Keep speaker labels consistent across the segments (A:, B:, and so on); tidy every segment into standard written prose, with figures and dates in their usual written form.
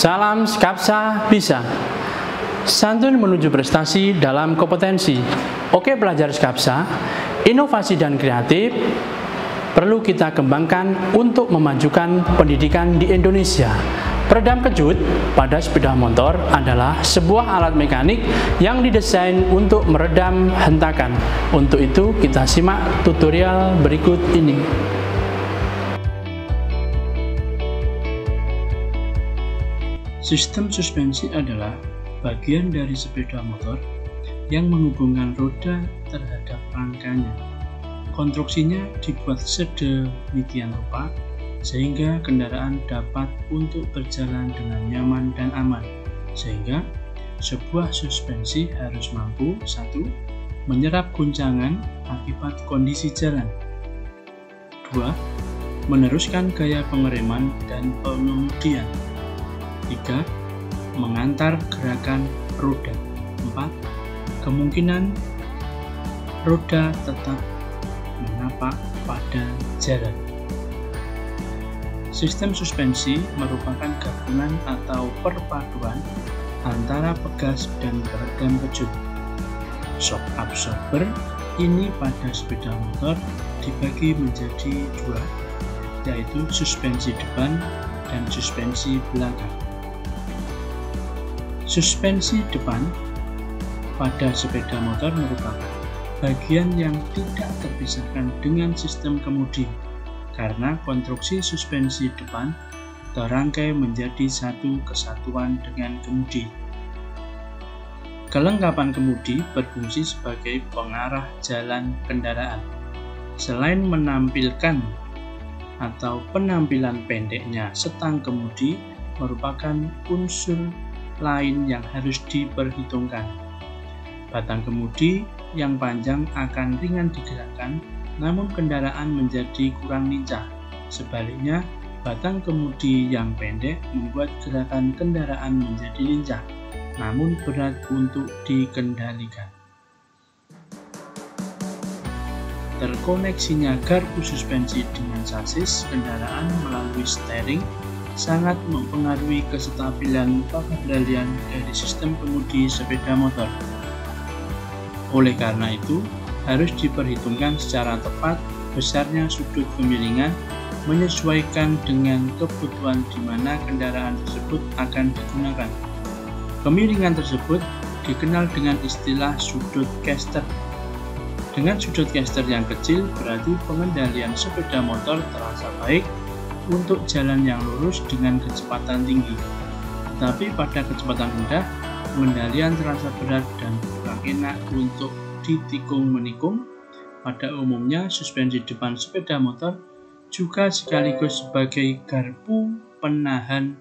A: Salam Skapsa bisa. Santun menuju prestasi dalam kompetensi. Oke pelajar Skapsa, inovasi dan kreatif perlu kita kembangkan untuk memajukan pendidikan di Indonesia. Peredam kejut pada sepeda motor adalah sebuah alat mekanik yang didesain untuk meredam hentakan. Untuk itu kita simak tutorial berikut ini. Sistem suspensi adalah bagian dari sepeda motor yang menghubungkan roda terhadap rangkanya. Konstruksinya dibuat sedemikian rupa sehingga kendaraan dapat untuk berjalan dengan nyaman dan aman. Sehingga sebuah suspensi harus mampu 1. Menyerap guncangan akibat kondisi jalan, 2. Meneruskan gaya pengereman dan pengemudian, 3. Mengantar gerakan roda, 4. Kemungkinan roda tetap menapak pada jalan. Sistem suspensi merupakan gabungan atau perpaduan antara pegas dan peredam kejut. Shock absorber ini pada sepeda motor dibagi menjadi 2, yaitu suspensi depan dan suspensi belakang. Suspensi depan pada sepeda motor merupakan bagian yang tidak terpisahkan dengan sistem kemudi, karena konstruksi suspensi depan terangkai menjadi satu kesatuan dengan kemudi. Kelengkapan kemudi berfungsi sebagai pengarah jalan kendaraan. Selain menampilkan atau penampilan pendeknya setang kemudi merupakan unsur lain yang harus diperhitungkan. Batang kemudi yang panjang akan ringan digerakkan, namun kendaraan menjadi kurang lincah. Sebaliknya, batang kemudi yang pendek membuat gerakan kendaraan menjadi lincah, namun berat untuk dikendalikan. Terkoneksinya garpu suspensi dengan sasis kendaraan melalui steering sangat mempengaruhi kestabilan pengendalian dari sistem kemudi sepeda motor. Oleh karena itu, harus diperhitungkan secara tepat besarnya sudut kemiringan menyesuaikan dengan kebutuhan di mana kendaraan tersebut akan digunakan. Kemiringan tersebut dikenal dengan istilah sudut caster. Dengan sudut caster yang kecil berarti pengendalian sepeda motor terasa baik untuk jalan yang lurus dengan kecepatan tinggi. Tetapi pada kecepatan rendah, pengendalian terasa berat dan kurang enak untuk ditikung-menikung. Pada umumnya, suspensi depan sepeda motor juga sekaligus sebagai garpu penahan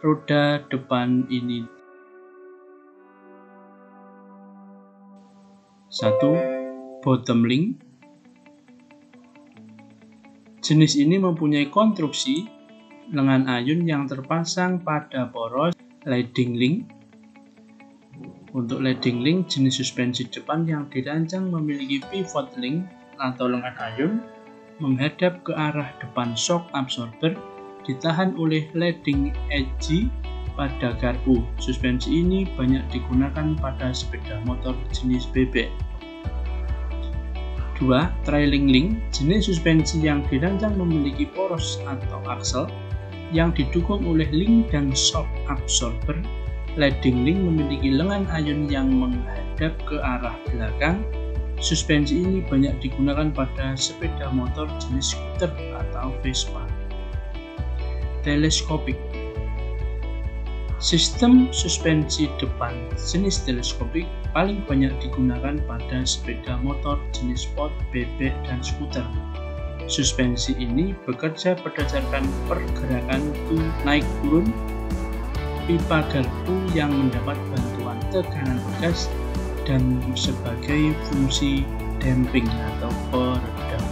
A: roda depan ini. 1. Bottom link. Jenis ini mempunyai konstruksi lengan ayun yang terpasang pada poros leading link. Untuk leading link, jenis suspensi depan yang dirancang memiliki pivot link atau lengan ayun menghadap ke arah depan. Shock absorber ditahan oleh leading edge pada garpu. Suspensi ini banyak digunakan pada sepeda motor jenis bebek. 2. Trailing link, jenis suspensi yang dirancang memiliki poros atau aksel yang didukung oleh link dan shock absorber. Leading link memiliki lengan ayun yang menghadap ke arah belakang. Suspensi ini banyak digunakan pada sepeda motor jenis skuter atau Vespa. Teleskopik. Sistem suspensi depan jenis teleskopik paling banyak digunakan pada sepeda motor jenis sport, bebek, dan skuter. Suspensi ini bekerja berdasarkan pergerakan naik turun pipa garpu yang mendapat bantuan tekanan pegas dan sebagai fungsi damping atau peredam.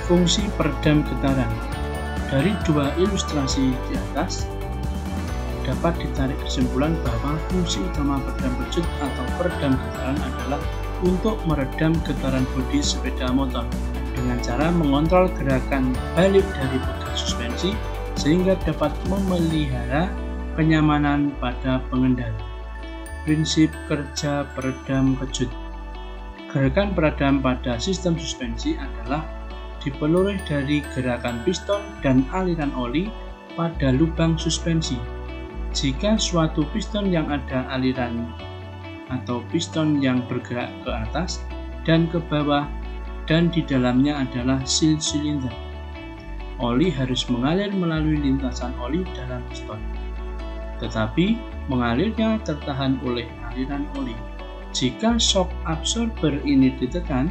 A: Fungsi peredam getaran. Dari dua ilustrasi di atas dapat ditarik kesimpulan bahwa fungsi utama peredam kejut atau peredam getaran adalah untuk meredam getaran bodi sepeda motor dengan cara mengontrol gerakan balik dari pegal suspensi sehingga dapat memelihara kenyamanan pada pengendara. Prinsip kerja peredam kejut. Gerakan peredam pada sistem suspensi adalah diperoleh dari gerakan piston dan aliran oli pada lubang suspensi. Jika suatu piston yang ada aliran atau piston yang bergerak ke atas dan ke bawah dan di dalamnya adalah seal silinder, oli harus mengalir melalui lintasan oli dalam piston, tetapi mengalirnya tertahan oleh aliran oli. Jika shock absorber ini ditekan,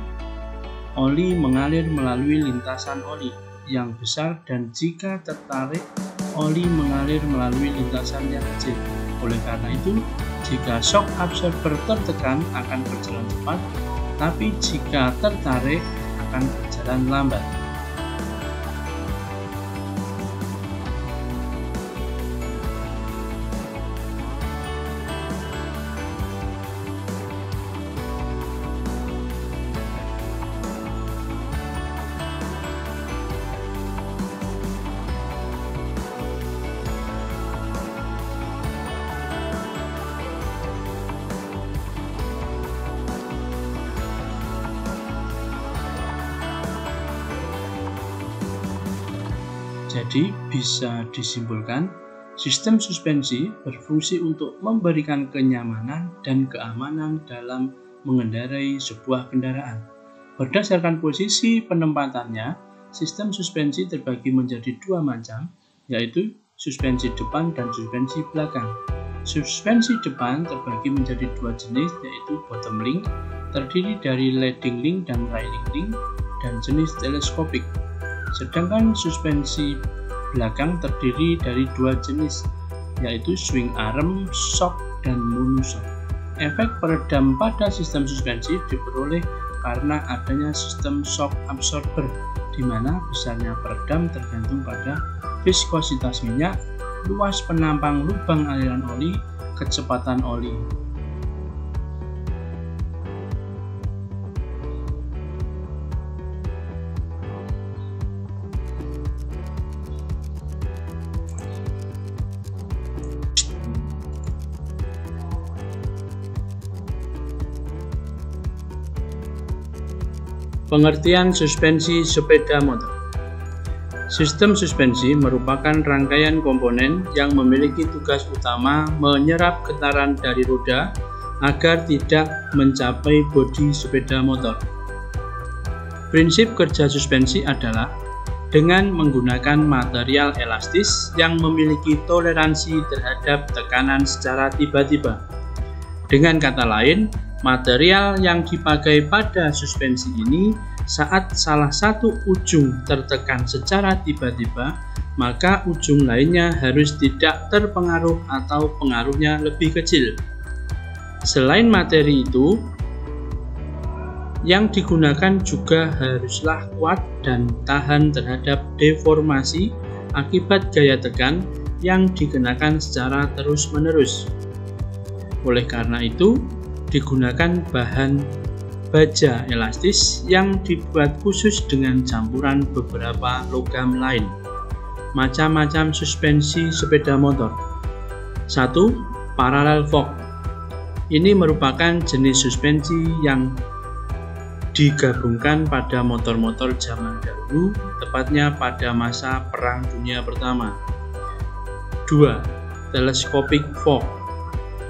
A: oli mengalir melalui lintasan oli yang besar, dan jika tertarik, oli mengalir melalui lintasan yang kecil. Oleh karena itu, jika shock absorber tertekan akan berjalan cepat, tapi jika tertarik akan berjalan lambat. Jadi bisa disimpulkan, sistem suspensi berfungsi untuk memberikan kenyamanan dan keamanan dalam mengendarai sebuah kendaraan. Berdasarkan posisi penempatannya, sistem suspensi terbagi menjadi dua macam, yaitu suspensi depan dan suspensi belakang. Suspensi depan terbagi menjadi dua jenis, yaitu bottom link, terdiri dari leading link dan trailing link, dan jenis teleskopik. Sedangkan suspensi belakang terdiri dari dua jenis, yaitu swing arm, shock, dan monoshock. Efek peredam pada sistem suspensi diperoleh karena adanya sistem shock absorber, di mana besarnya peredam tergantung pada viskositas minyak, luas penampang lubang aliran oli, kecepatan oli. Pengertian suspensi sepeda motor. Sistem suspensi merupakan rangkaian komponen yang memiliki tugas utama menyerap getaran dari roda agar tidak mencapai bodi sepeda motor. Prinsip kerja suspensi adalah dengan menggunakan material elastis yang memiliki toleransi terhadap tekanan secara tiba-tiba. Dengan kata lain, material yang dipakai pada suspensi ini saat salah satu ujung tertekan secara tiba-tiba, maka ujung lainnya harus tidak terpengaruh atau pengaruhnya lebih kecil. Selain materi itu, yang digunakan juga haruslah kuat dan tahan terhadap deformasi akibat gaya tekan yang dikenakan secara terus-menerus. Oleh karena itu, digunakan bahan baja elastis yang dibuat khusus dengan campuran beberapa logam lain. Macam-macam suspensi sepeda motor. 1. Parallel fork. Ini merupakan jenis suspensi yang digabungkan pada motor-motor zaman dahulu, tepatnya pada masa Perang Dunia Pertama. 2. Telescopic fork.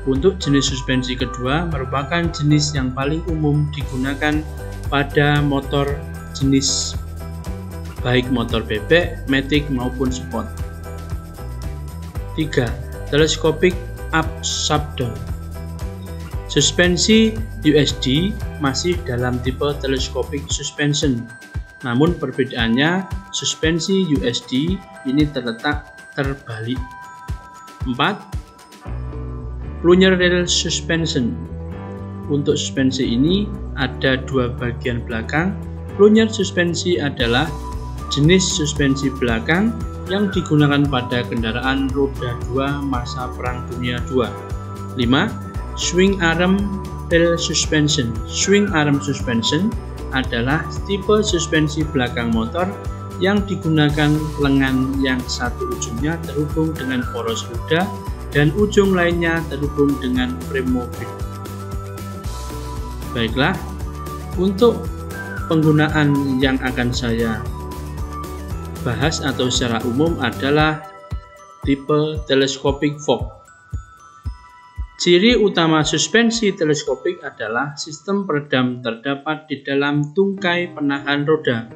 A: Untuk jenis suspensi kedua merupakan jenis yang paling umum digunakan pada motor jenis baik motor bebek, matic maupun sport. 3. Telescopic up sub down. Suspensi USD masih dalam tipe telescopic suspension, namun perbedaannya suspensi USD ini terletak terbalik. 4. Plunger rail suspension. Untuk suspensi ini ada dua bagian belakang. Plunger suspensi adalah jenis suspensi belakang yang digunakan pada kendaraan roda 2 masa Perang Dunia II. 5. Swing arm rail suspension. Swing arm suspension adalah tipe suspensi belakang motor yang digunakan lengan yang satu ujungnya terhubung dengan poros roda dan ujung lainnya terhubung dengan frame mobil. Baiklah, untuk penggunaan yang akan saya bahas atau secara umum adalah tipe telescopic fork. Ciri utama suspensi teleskopik adalah sistem peredam terdapat di dalam tungkai penahan roda,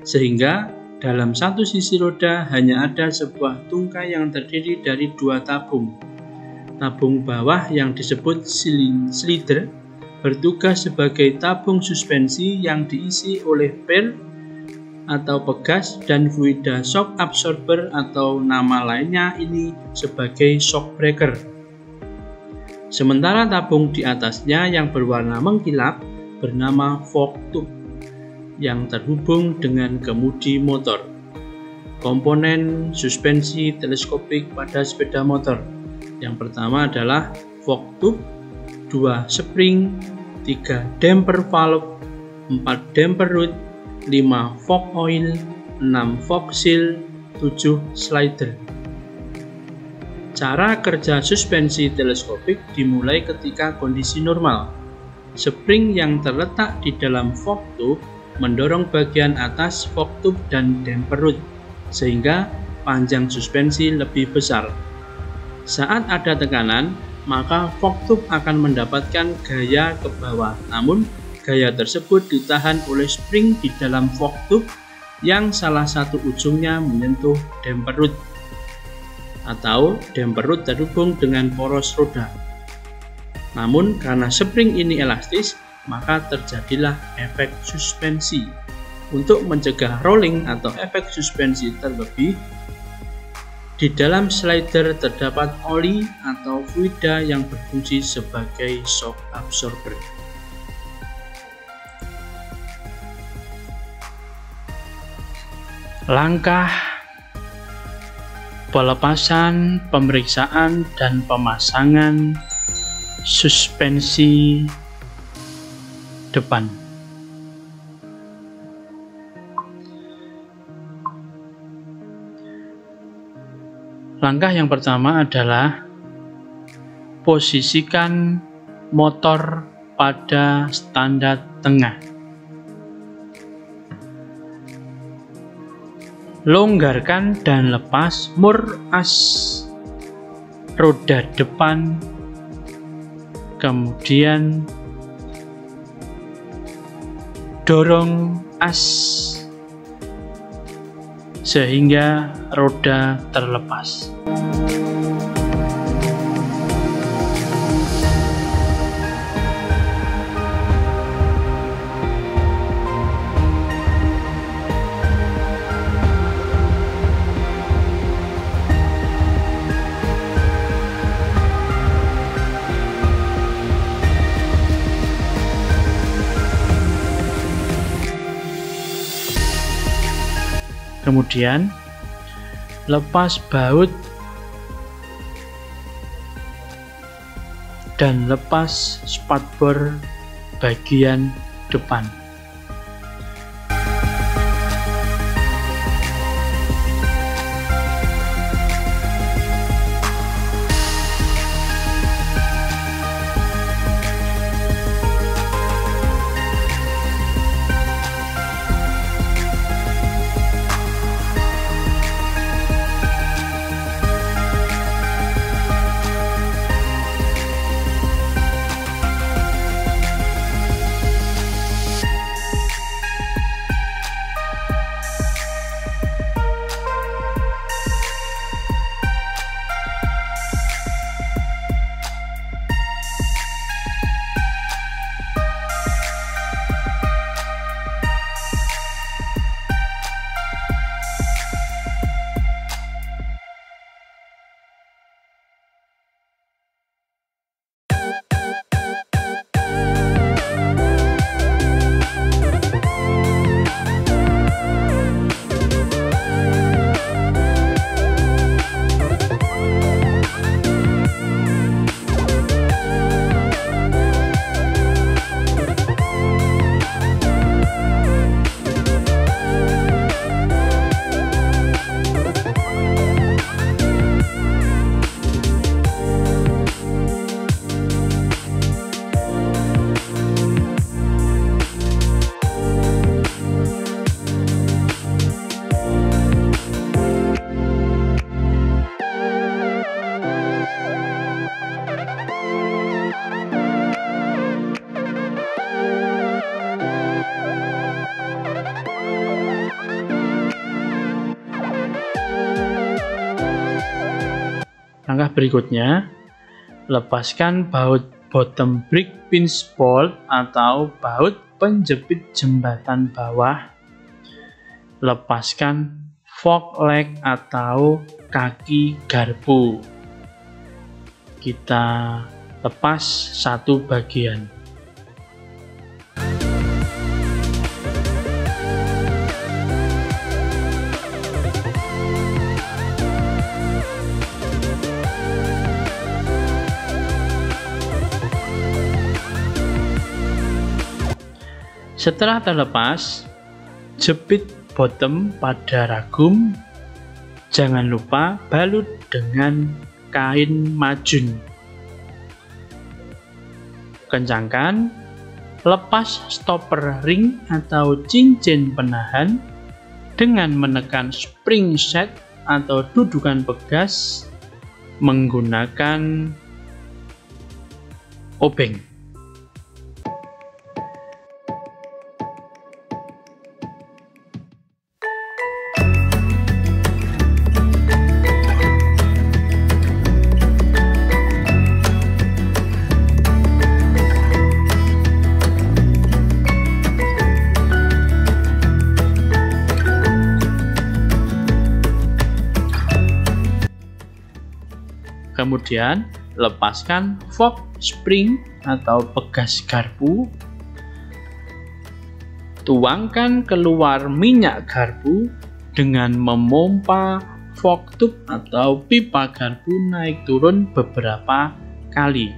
A: sehingga dalam satu sisi roda hanya ada sebuah tungkai yang terdiri dari dua tabung. Tabung bawah yang disebut slider bertugas sebagai tabung suspensi yang diisi oleh per atau pegas dan fluida shock absorber atau nama lainnya ini sebagai shock breaker. Sementara tabung di atasnya yang berwarna mengkilap bernama fork tube yang terhubung dengan kemudi motor. Komponen suspensi teleskopik pada sepeda motor. Yang pertama adalah fork tube, 2 spring, 3 damper valve, 4 damper rod, 5 fork oil, 6 fork seal, 7 slider. Cara kerja suspensi teleskopik dimulai ketika kondisi normal. Spring yang terletak di dalam fork tube mendorong bagian atas fork tube dan damper rod, sehingga panjang suspensi lebih besar. Saat ada tekanan, maka fork tube akan mendapatkan gaya ke bawah, namun gaya tersebut ditahan oleh spring di dalam fork tube yang salah satu ujungnya menyentuh damper rod, atau damper rod terhubung dengan poros roda. Namun karena spring ini elastis, maka terjadilah efek suspensi. Untuk mencegah rolling atau efek suspensi terlebih, di dalam slider terdapat oli atau fluida yang berfungsi sebagai shock absorber. Langkah pelepasan, pemeriksaan, dan pemasangan suspensi depan. Langkah yang pertama adalah posisikan motor pada standar tengah. Longgarkan dan lepas mur as roda depan, kemudian dorong as sehingga roda terlepas. Kemudian lepas baut dan lepas spatbor bagian depan. Langkah berikutnya, lepaskan baut bottom brick pinch bolt atau baut penjepit jembatan bawah. Lepaskan fork leg atau kaki garpu. Kita lepas satu bagian. Setelah terlepas, jepit bottom pada ragum. Jangan lupa balut dengan kain majun. Kencangkan, lepas stopper ring atau cincin penahan dengan menekan spring set atau dudukan pegas menggunakan obeng. Kemudian lepaskan fork spring atau pegas garpu. Tuangkan keluar minyak garpu dengan memompa fork tube atau pipa garpu naik turun beberapa kali.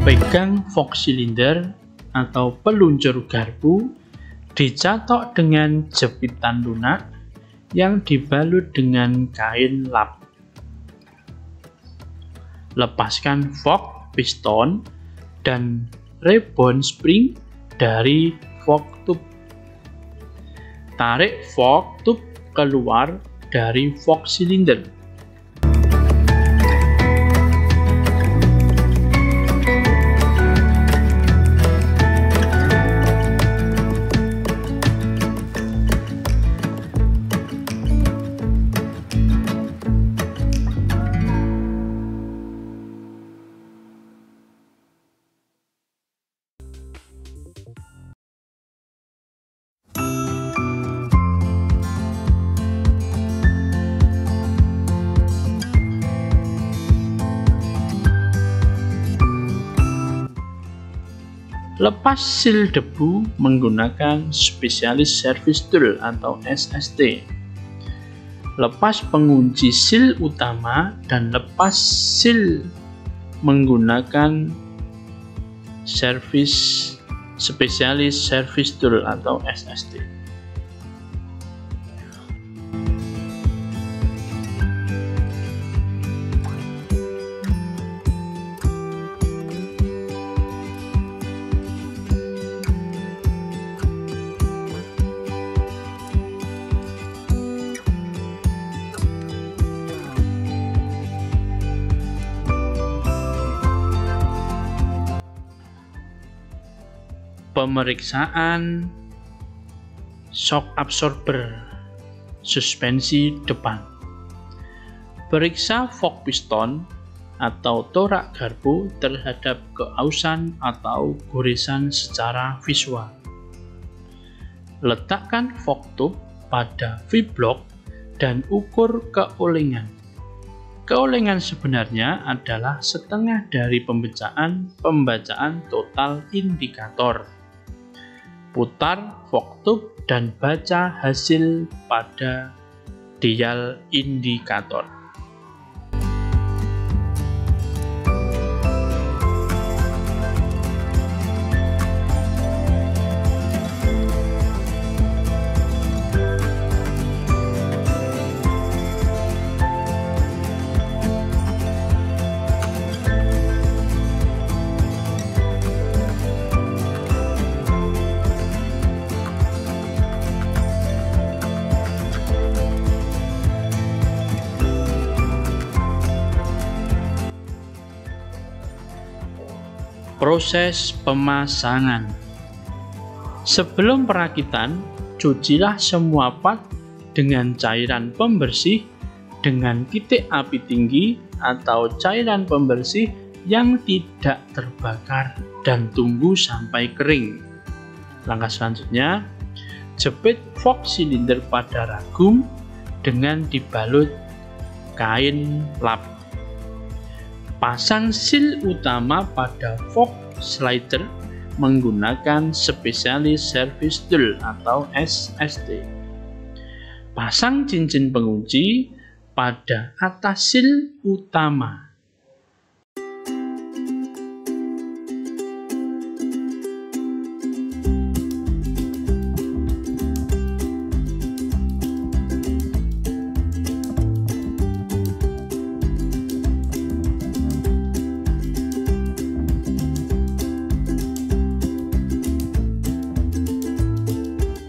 A: Pegang fork silinder atau peluncur garpu, dicatok dengan jepitan lunak yang dibalut dengan kain lap. Lepaskan fork piston dan rebond spring dari fork tube. Tarik fork tube keluar dari fork silinder. Lepas seal debu menggunakan Specialist Service Tool atau SST. Lepas pengunci seal utama dan lepas seal menggunakan Specialist Service Tool atau SST. Pemeriksaan shock absorber suspensi depan. Periksa fork piston atau torak garpu terhadap keausan atau goresan secara visual. Letakkan fork tube pada V-block dan ukur keolengan. Keolengan sebenarnya adalah setengah dari pembacaan total indikator. Putar fork tube dan baca hasil pada dial indikator. Proses pemasangan. Sebelum perakitan, cucilah semua part dengan cairan pembersih dengan titik api tinggi atau cairan pembersih yang tidak terbakar dan tunggu sampai kering. Langkah selanjutnya, jepit fork silinder pada ragum dengan dibalut kain lap. Pasang seal utama pada fork slider menggunakan Specialist Service Tool atau SST. Pasang cincin pengunci pada atas seal utama.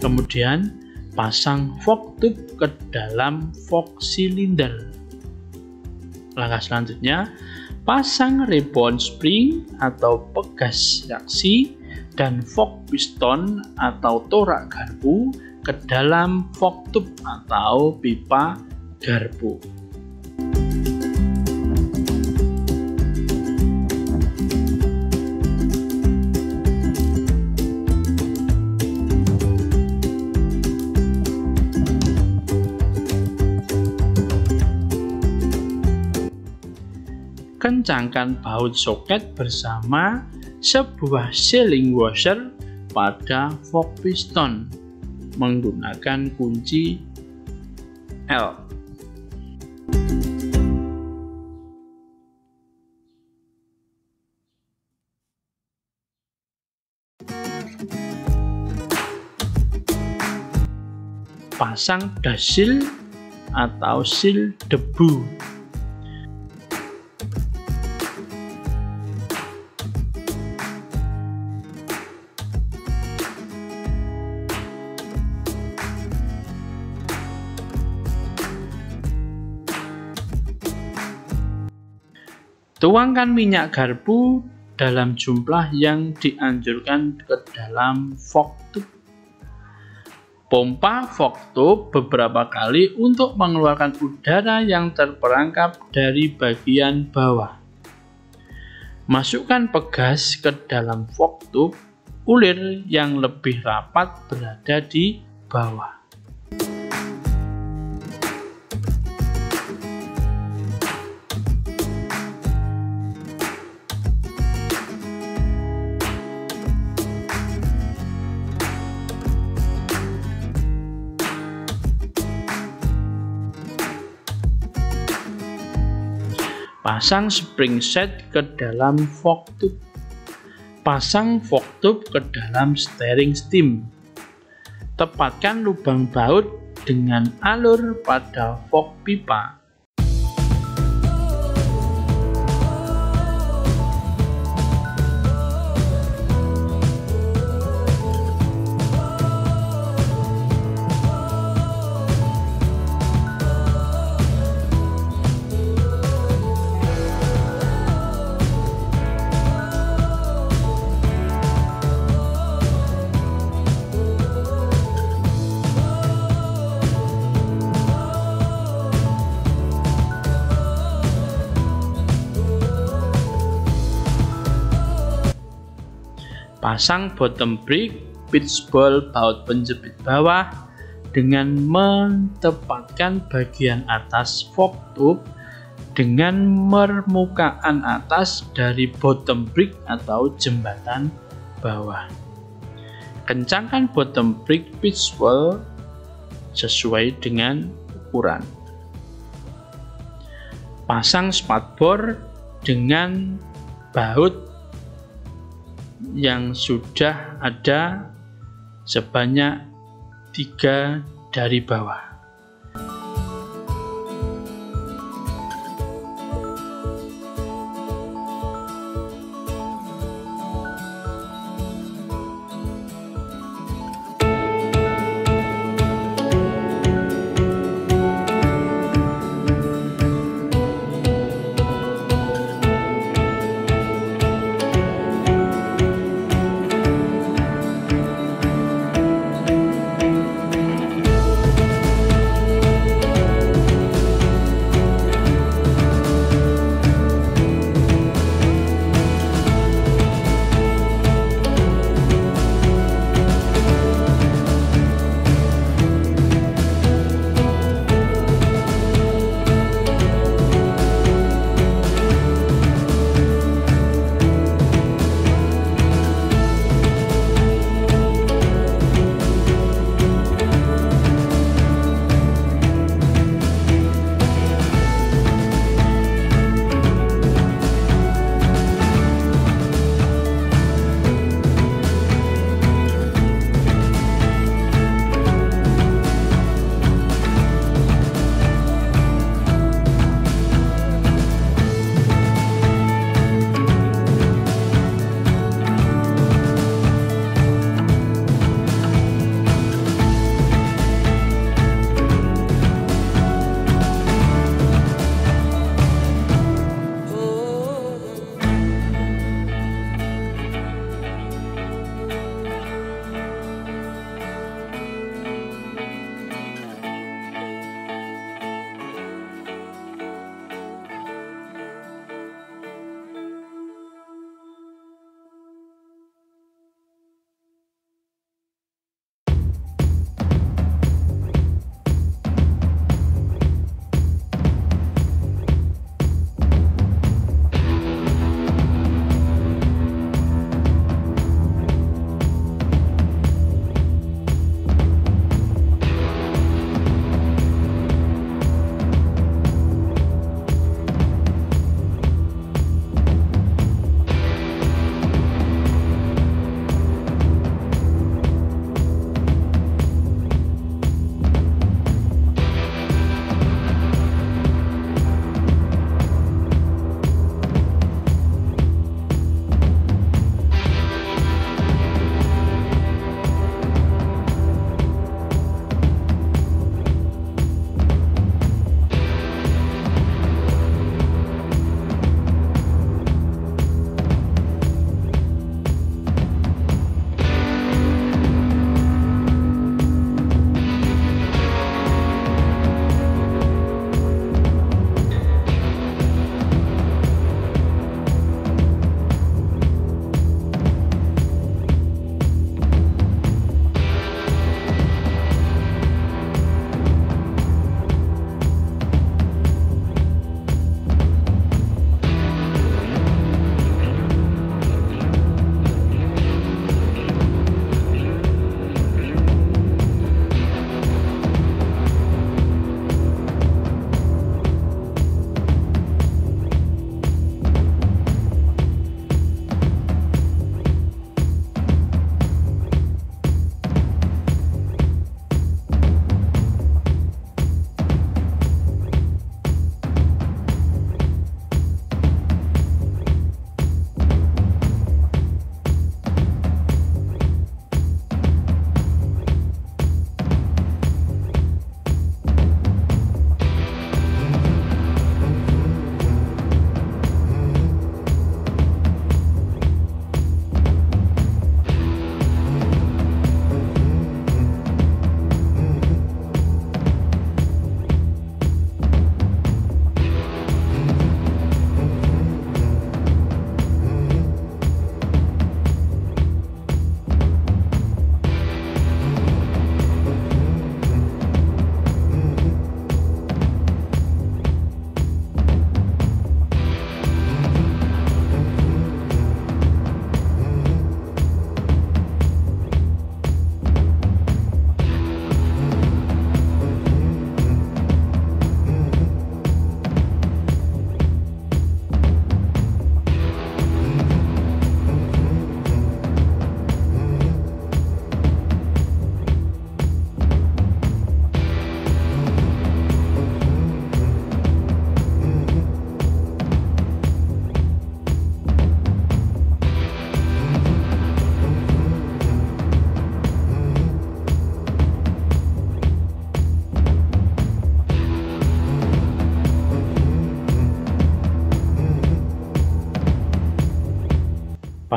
A: Kemudian pasang fork tube ke dalam fork silinder. Langkah selanjutnya, pasang rebound spring atau pegas reaksi dan fork piston atau torak garpu ke dalam fork tube atau pipa garpu. Kencangkan baut soket bersama sebuah sealing washer pada fork piston menggunakan kunci L. Pasang dust seal atau seal debu. Tuangkan minyak garpu dalam jumlah yang dianjurkan ke dalam fork tube. Pompa fork tube beberapa kali untuk mengeluarkan udara yang terperangkap dari bagian bawah. Masukkan pegas ke dalam fork tube, ulir yang lebih rapat berada di bawah. Pasang spring set ke dalam fork tube. Pasang fork tube ke dalam steering stem. Tepatkan lubang baut dengan alur pada fork pipa. Pasang bottom brick pitch ball baut penjepit bawah dengan menempatkan bagian atas fork tube dengan permukaan atas dari bottom brick atau jembatan bawah. Kencangkan bottom brick pitch ball sesuai dengan ukuran. Pasang spatbor dengan baut yang sudah ada sebanyak 3 dari bawah.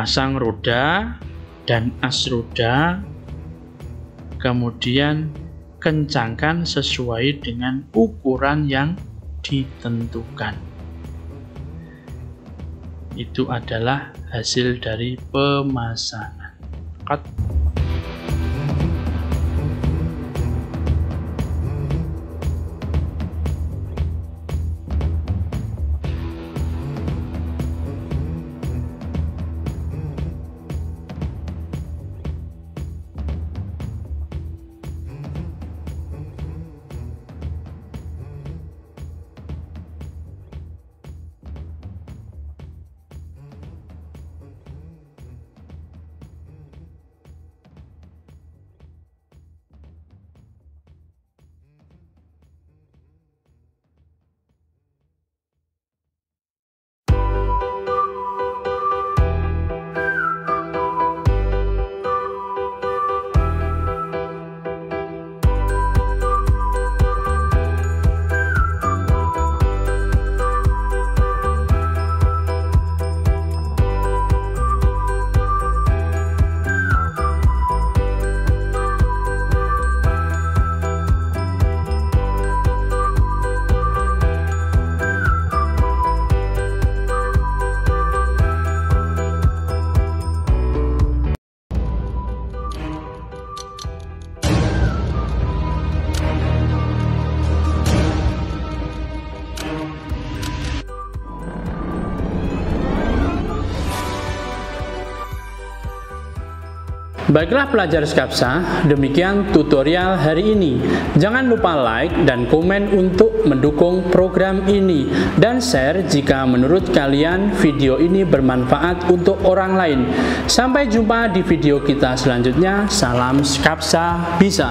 A: pasang roda dan as roda, kemudian kencangkan sesuai dengan ukuran yang ditentukan. Itu adalah hasil dari pemasangan. Cut. Baiklah pelajar Skapsa, demikian tutorial hari ini. Jangan lupa like dan komen untuk mendukung program ini, dan share jika menurut kalian video ini bermanfaat untuk orang lain. Sampai jumpa di video kita selanjutnya. Salam Skapsa bisa.